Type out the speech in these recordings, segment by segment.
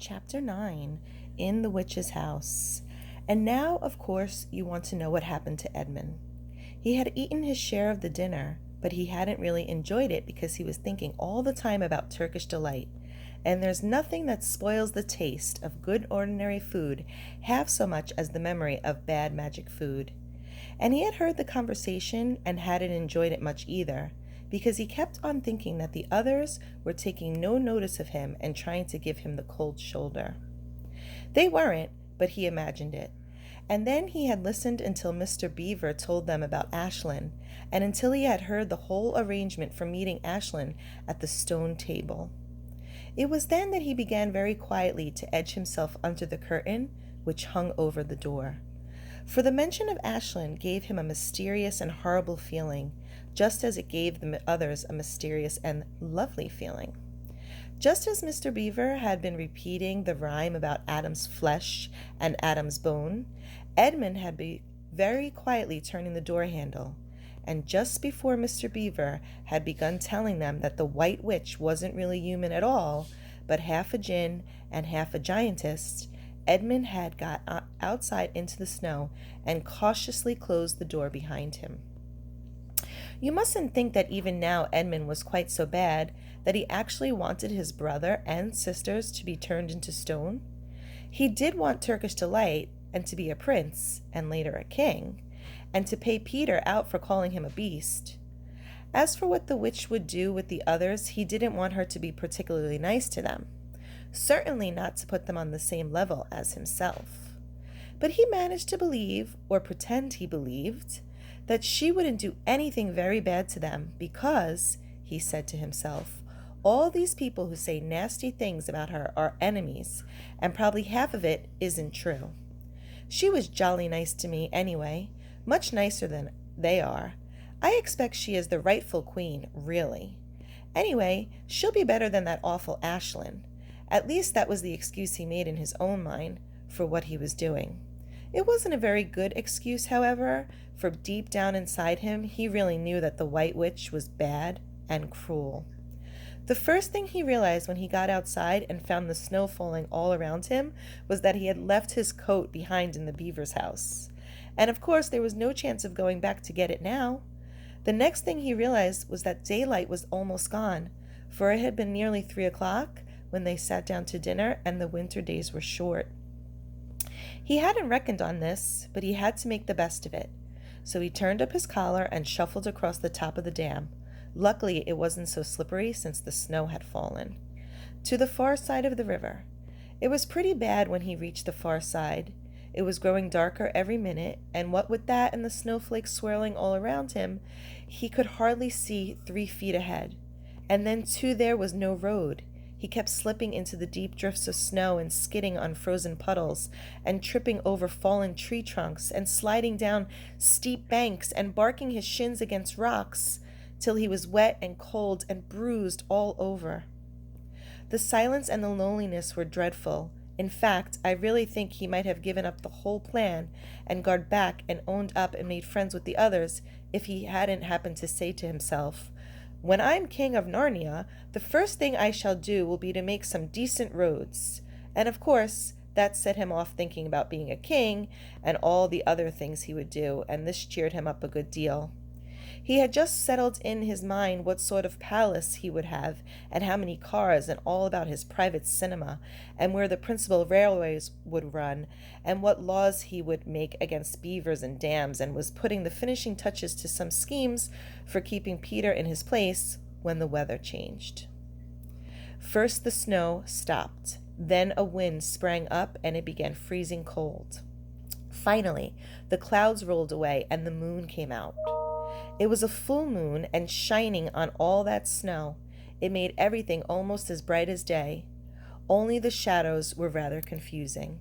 Chapter 9 In the Witch's House. And now, of course, you want to know what happened to Edmund. He had eaten his share of the dinner, but he hadn't really enjoyed it because he was thinking all the time about Turkish delight. And there's nothing that spoils the taste of good ordinary food half so much as the memory of bad magic food. And he had heard the conversation and hadn't enjoyed it much either, because he kept on thinking that the others were taking no notice of him and trying to give him the cold shoulder. They weren't, but he imagined it. And then he had listened until Mr. Beaver told them about Ashlyn, and until he had heard the whole arrangement for meeting Ashlyn at the stone table. It was then that he began very quietly to edge himself under the curtain which hung over the door. For the mention of Ashlyn gave him a mysterious and horrible feeling, just as it gave the others a mysterious and lovely feeling. Just as Mr. Beaver had been repeating the rhyme about Adam's flesh and Adam's bone, Edmund had been very quietly turning the door handle, and just before Mr. Beaver had begun telling them that the White Witch wasn't really human at all, but half a djinn and half a giantess, Edmund had got outside into the snow and cautiously closed the door behind him. You mustn't think that even now Edmund was quite so bad that he actually wanted his brother and sisters to be turned into stone. He did want Turkish delight and to be a prince and later a king, and to pay Peter out for calling him a beast. As for what the witch would do with the others, he didn't want her to be particularly nice to them. Certainly not to put them on the same level as himself. But he managed to believe, or pretend he believed, that she wouldn't do anything very bad to them because, he said to himself, all these people who say nasty things about her are enemies, and probably half of it isn't true. She was jolly nice to me anyway, much nicer than they are. I expect she is the rightful queen, really. Anyway, she'll be better than that awful Ashlyn. At least that was the excuse he made in his own mind for what he was doing. It wasn't a very good excuse, however, for deep down inside him, he really knew that the White Witch was bad and cruel. The first thing he realized when he got outside and found the snow falling all around him was that he had left his coat behind in the beaver's house. And of course, there was no chance of going back to get it now. The next thing he realized was that daylight was almost gone, for it had been nearly 3 o'clock when they sat down to dinner and the winter days were short. He hadn't reckoned on this, but he had to make the best of it. So he turned up his collar and shuffled across the top of the dam. Luckily, it wasn't so slippery since the snow had fallen. To the far side of the river. It was pretty bad when he reached the far side. It was growing darker every minute, and what with that and the snowflakes swirling all around him, he could hardly see 3 feet ahead. And then, too, there was no road. He kept slipping into the deep drifts of snow and skidding on frozen puddles and tripping over fallen tree trunks and sliding down steep banks and barking his shins against rocks till he was wet and cold and bruised all over. The silence and the loneliness were dreadful. In fact, I really think he might have given up the whole plan and gone back and owned up and made friends with the others if he hadn't happened to say to himself, "When I'm king of Narnia, the first thing I shall do will be to make some decent roads." And of course, that set him off thinking about being a king and all the other things he would do, and this cheered him up a good deal. He had just settled in his mind what sort of palace he would have, and how many cars, and all about his private cinema, and where the principal railways would run, and what laws he would make against beavers and dams, and was putting the finishing touches to some schemes for keeping Peter in his place when the weather changed. First the snow stopped, then a wind sprang up, and it began freezing cold. Finally, the clouds rolled away, and the moon came out. It was a full moon and shining on all that snow. It made everything almost as bright as day. Only the shadows were rather confusing.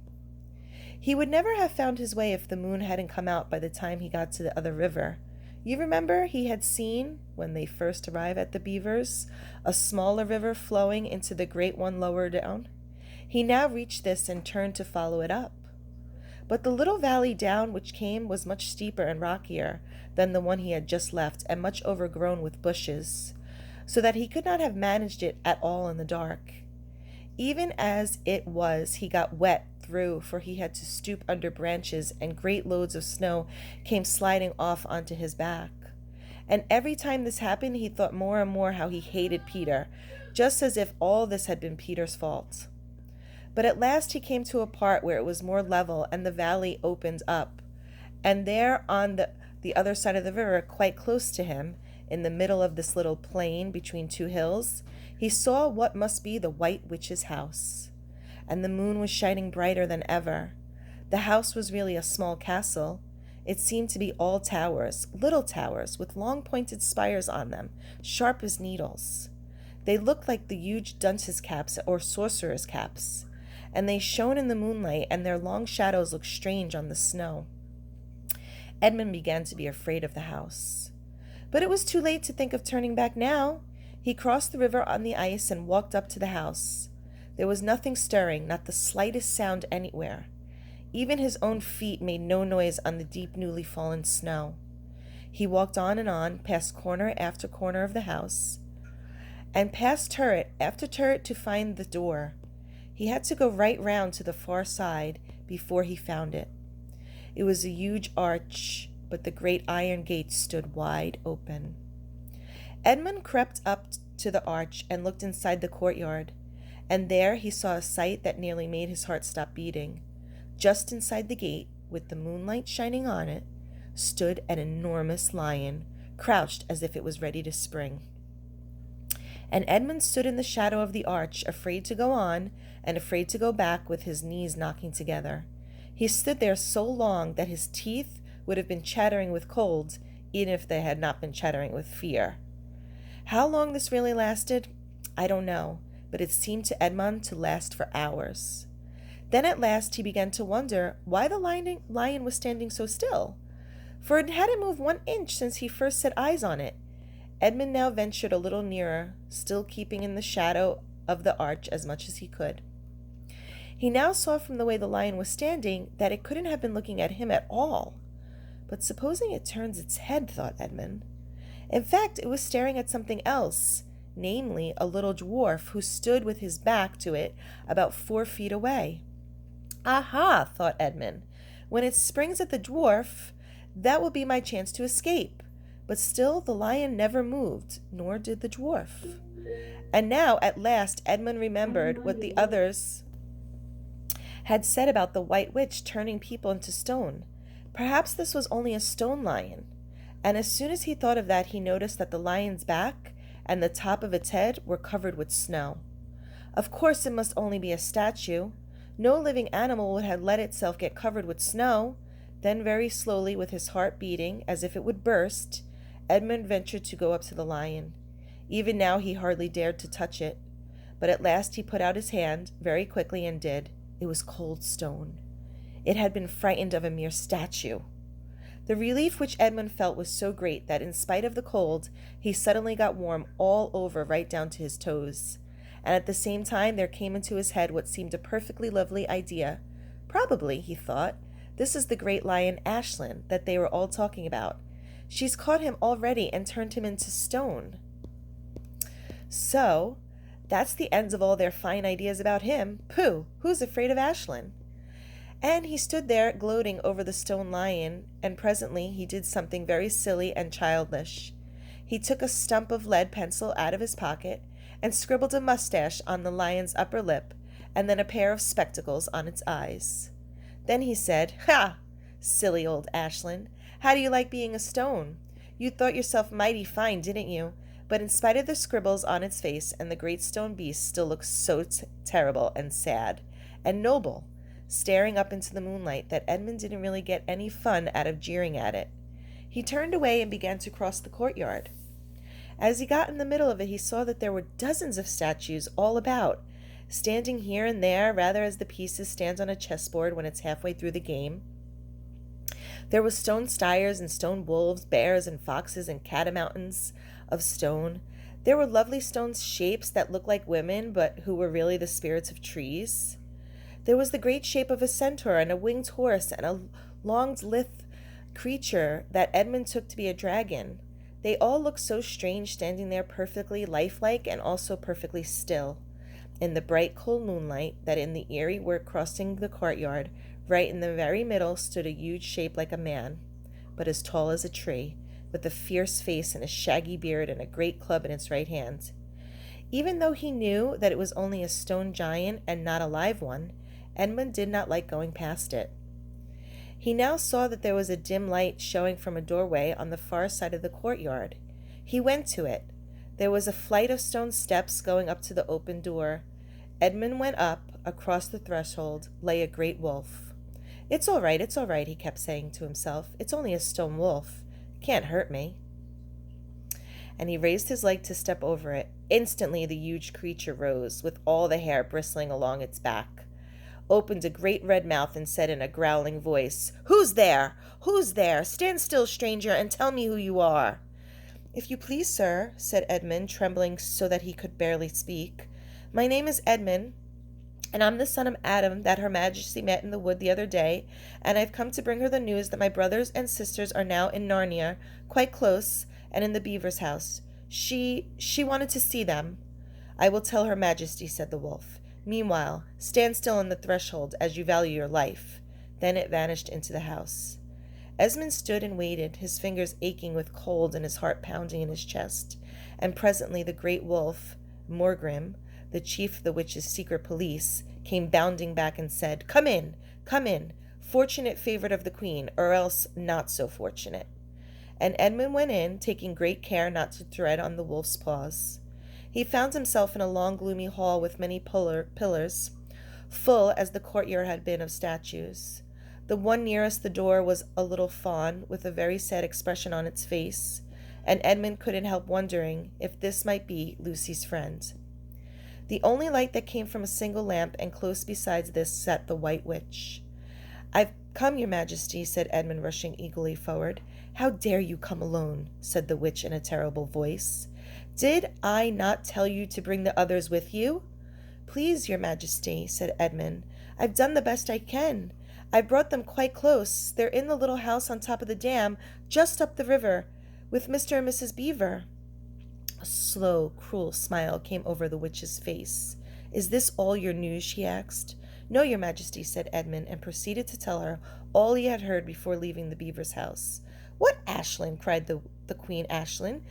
He would never have found his way if the moon hadn't come out by the time he got to the other river. You remember he had seen, when they first arrived at the beavers, a smaller river flowing into the great one lower down? He now reached this and turned to follow it up. But the little valley down which came was much steeper and rockier than the one he had just left, and much overgrown with bushes, so that he could not have managed it at all in the dark. Even as it was, he got wet through, for he had to stoop under branches, and great loads of snow came sliding off onto his back. And every time this happened, he thought more and more how he hated Peter, just as if all this had been Peter's fault. But at last he came to a part where it was more level and the valley opened up. And there on the other side of the river, quite close to him, in the middle of this little plain between two hills, he saw what must be the White Witch's house. And the moon was shining brighter than ever. The house was really a small castle. It seemed to be all towers, little towers, with long pointed spires on them, sharp as needles. They looked like the huge dunce's caps or sorcerer's caps, and they shone in the moonlight, and their long shadows looked strange on the snow. Edmund began to be afraid of the house. But it was too late to think of turning back now. He crossed the river on the ice and walked up to the house. There was nothing stirring, not the slightest sound anywhere. Even his own feet made no noise on the deep, newly fallen snow. He walked on, past corner after corner of the house, and past turret after turret to find the door. He had to go right round to the far side before he found it. It was a huge arch, but the great iron gate stood wide open. Edmund crept up to the arch and looked inside the courtyard, and there he saw a sight that nearly made his heart stop beating. Just inside the gate, with the moonlight shining on it, stood an enormous lion, crouched as if it was ready to spring. And Edmund stood in the shadow of the arch, afraid to go on and afraid to go back, with his knees knocking together. He stood there so long that his teeth would have been chattering with cold, even if they had not been chattering with fear. How long this really lasted, I don't know, but it seemed to Edmund to last for hours. Then at last he began to wonder why the lion was standing so still, for it hadn't moved 1 inch since he first set eyes on it. Edmund now ventured a little nearer, still keeping in the shadow of the arch as much as he could. He now saw from the way the lion was standing that it couldn't have been looking at him at all. But supposing it turns its head, thought Edmund. In fact, it was staring at something else, namely a little dwarf who stood with his back to it about 4 feet away. Aha, thought Edmund. When it springs at the dwarf, that will be my chance to escape. But still the lion never moved, nor did the dwarf. And now, at last, Edmund remembered what the others had said about the White Witch turning people into stone. Perhaps this was only a stone lion. And as soon as he thought of that, he noticed that the lion's back and the top of its head were covered with snow. Of course, it must only be a statue. No living animal would have let itself get covered with snow. Then very slowly, with his heart beating as if it would burst, Edmund ventured to go up to the lion. Even now he hardly dared to touch it. But at last he put out his hand very quickly and did. It was cold stone. It had been frightened of a mere statue. The relief which Edmund felt was so great that in spite of the cold, he suddenly got warm all over right down to his toes. And at the same time there came into his head what seemed a perfectly lovely idea. Probably, he thought, this is the great lion Ashlyn that they were all talking about. She's caught him already and turned him into stone. So, that's the end of all their fine ideas about him. Pooh, who's afraid of Ashlyn? And he stood there gloating over the stone lion, and presently he did something very silly and childish. He took a stump of lead pencil out of his pocket and scribbled a mustache on the lion's upper lip, and then a pair of spectacles on its eyes. Then he said, "Ha! Silly old Ashlyn, how do you like being a stone? You thought yourself mighty fine, didn't you? But in spite of the scribbles on its face, and the great stone beast still looks so terrible and sad and noble, staring up into the moonlight, that Edmund didn't really get any fun out of jeering at it. He turned away and began to cross the courtyard. As he got in the middle of it, he saw that there were dozens of statues all about, standing here and there, rather as the pieces stand on a chessboard when it's halfway through the game. There were stone styres and stone wolves, bears and foxes and catamounts of stone. There were lovely stone shapes that looked like women, but who were really the spirits of trees. There was the great shape of a centaur and a winged horse and a long, lithe creature that Edmund took to be a dragon. They all looked so strange, standing there perfectly lifelike and also perfectly still. In the bright cold moonlight that in the eerie work crossing the courtyard, right in the very middle stood a huge shape like a man, but as tall as a tree, with a fierce face and a shaggy beard and a great club in its right hand. Even though he knew that it was only a stone giant and not a live one, Edmund did not like going past it. He now saw that there was a dim light showing from a doorway on the far side of the courtyard. He went to it. There was a flight of stone steps going up to the open door. Edmund went up. Across the threshold lay a great wolf. It's all right, he kept saying to himself. It's only a stone wolf. It can't hurt me. And he raised his leg to step over it. Instantly the huge creature rose, with all the hair bristling along its back, opened a great red mouth, and said in a growling voice, "Who's there? Who's there? Stand still, stranger, and tell me who you are." "If you please, sir," said Edmund, trembling so that he could barely speak. "My name is Edmund, and I'm the son of Adam that Her Majesty met in the wood the other day, and I've come to bring her the news that my brothers and sisters are now in Narnia, quite close, and in the beaver's house. She wanted to see them." "I will tell Her Majesty," said the wolf. "Meanwhile, stand still on the threshold, as you value your life." Then it vanished into the house. Esmond stood and waited, his fingers aching with cold and his heart pounding in his chest. And presently the great wolf, Morgrim, the chief of the witches' secret police, came bounding back and said, "Come in, fortunate favourite of the queen, or else not so fortunate." And Edmund went in, taking great care not to tread on the wolf's paws. He found himself in a long gloomy hall with many pillars, full as the courtyard had been of statues. The one nearest the door was a little fawn, with a very sad expression on its face, and Edmund couldn't help wondering if this might be Lucy's friend. The only light that came from a single lamp, and close beside this sat the White Witch. "I've come, your Majesty," said Edmund, rushing eagerly forward. "How dare you come alone?" said the witch in a terrible voice. "Did I not tell you to bring the others with you?" "Please, your Majesty," said Edmund, "I've done the best I can. I've brought them quite close. They're in the little house on top of the dam, just up the river, with Mr. and Mrs. Beaver." A slow, cruel smile came over the witch's face. "Is this all your news?" she asked. "No, your Majesty," said Edmund, and proceeded to tell her all he had heard before leaving the beaver's house. "What, Ashlyn?" cried the Queen. "Ashlyn,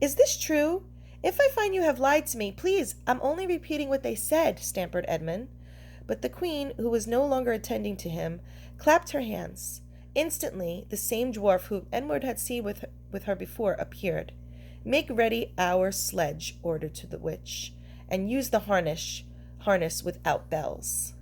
is this true? If I find you have lied to me, please, I'm only repeating what they said," stammered Edmund. But the Queen, who was no longer attending to him, clapped her hands. Instantly, the same dwarf whom Edward had seen with her before appeared. "Make ready our sledge," ordered to the witch, "and use the harness without bells."